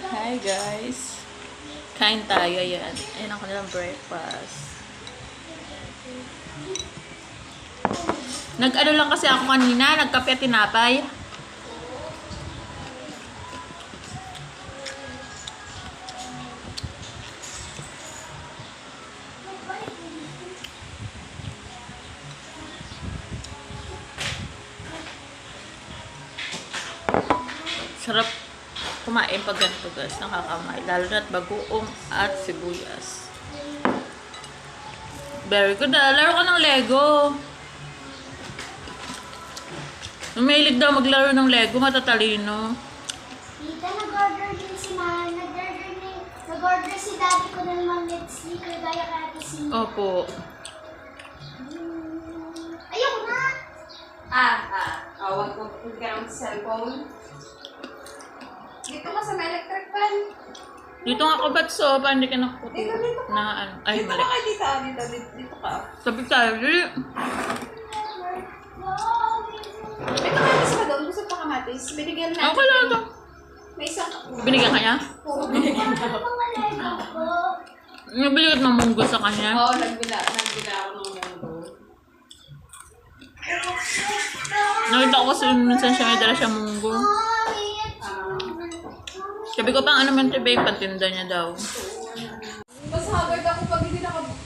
Hi guys. Kain tayo yan. Ayan ang kanilang breakfast. Nag-ano lang kasi ako kanina, nagkape at tinapay. Sarap kumain pag ganito guys, nakakamay. Lalo na't bagoong at sibuyas. Very good. Laro ka ng Lego. Mahilig daw maglaro ng Lego, matatalino. Tita, nag-order din si Ma. Nag-order si Daddy ko ng mga lipstick. Gaya ka ate si... Opo. Ayoko na! Huwag mo ka ng cellphone. Dito ka sa may electric fan. Dito nga kabatso, pa hindi ka nakukuha. Dito ka. Na ano. Ay, Dito mali. ka, dito ka. Sabi tayo, dili. May kamatis ka doon. Gusto pa kamatis. Binigyan natin. Okay lang ito. May isang... Binigyan ka niya? Oo, binigyan na. Mga Lego ko. Nabili ka ng munggo sa kanya. Oo, nagbila ako ng mundo. Nakita ko kasi minsan siya may dala siya munggo. Sabi ko pang ano man ito, babe, pantinda niya daw. Mas hagard ako pag hindi naka-ipit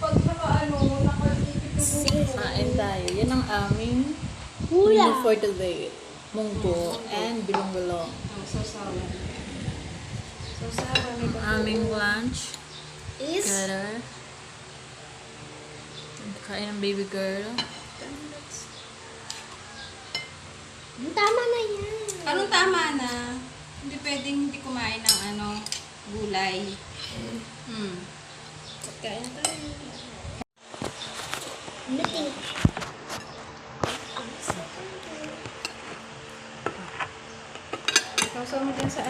Kain tayo. Yan ang aming Hula. menu for today. Munggo and bilong-bilong. Sasawa. Aming lunch. Is... Girl. Kain ng baby girl. Tama na yan. Anong tama na? Hindi pwedeng hindi kumain ng gulay. Kain tayo. Meeting. Sausaw mo din sa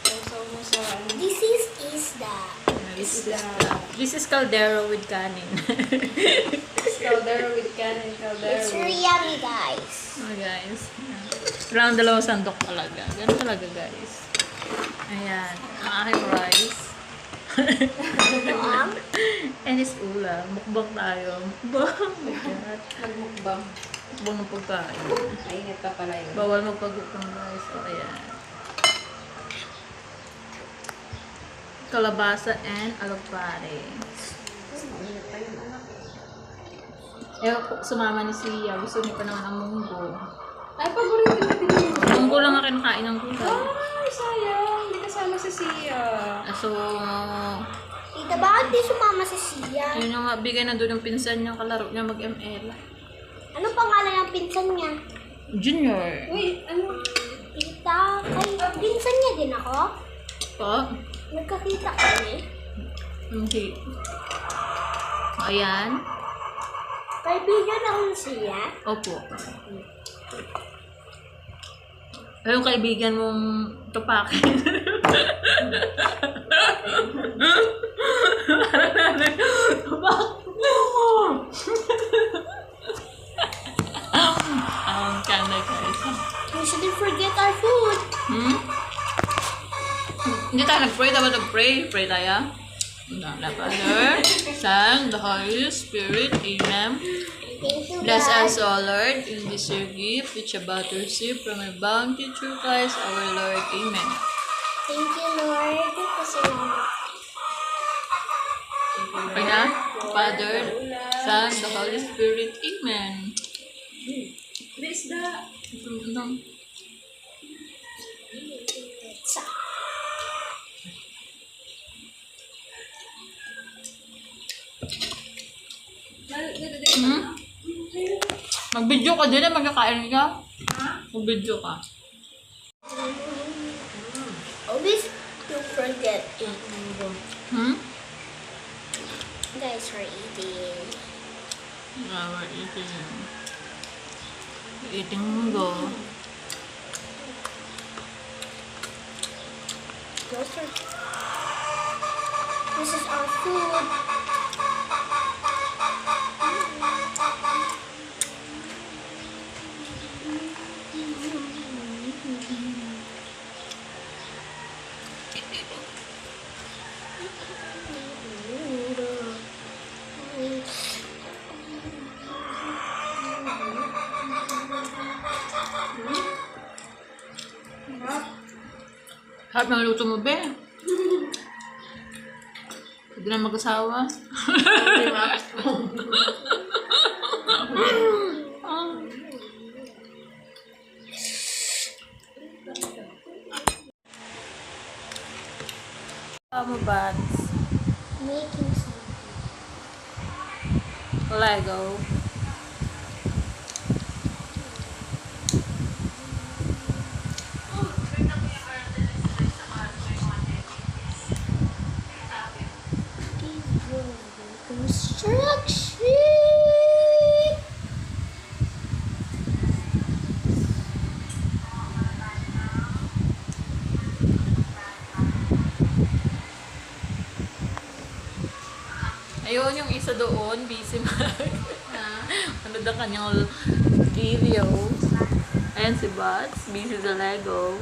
Sausaw mo sa This is isda. This is caldero with kanin. Caldero with kanin. It's really yummy, guys. Oh guys. Around 2 sandok talaga. Ganun talaga guys. Ayan. Ang aking rice. And it's ulam. Mukbang tayo. Mukbang. Oh my God. Magmukbang. Mukbang ng pagkain. Mainit pa pala yun. Bawal magpagutang guys. So ayan. Kalabasa and alupare. Mainit pa yun, anak. Sumama ni Sia. Gusto niya pa naman ang munggo. Ay, paborito na din yun. Munggo lang akin kain ng gulay. Ay, sayang. Hindi kasama si Sia. So, Tita, bakit di sumama si Sia? yun yung bigay na doon ng pinsan niya, kalaro niya mag-ML. Ano pangalan ng pinsan niya? Junior. Uy, ano? Tita, ay, pinsan niya din ako? Po? Nagkakita kami? Hindi. Ayan. Kaibigan ako ni Sia. Opo. Yung kaibigan mong tupakin. Kanda guys. We shouldn't forget our food. Hindi tayo nag-pray. Dapat nag-pray. Pray tayo. The Father, Son, the Holy Spirit. Amen. Thank you, Bless God. us, O Lord, in this your gift, which about to receive from your bounty through Christ our Lord. Amen. Thank you, Lord. Pasalamat. Pray na, Father, Son, the Holy Spirit. Amen. Miss da. Sa. Mag-video ka din, magkakain ka. Mag-video ka. Always don't forget it. Guys, we're eating. Yeah, we're eating. Eating munggo. This is our food. Harap na luto mo, be. Pwede na mag-asawa. Mo bats. Making something. Lego. Construction. Ayun, yung isa doon, busy mag. Ano daw kanyang video. Ayan si Bats, busy sa Lego.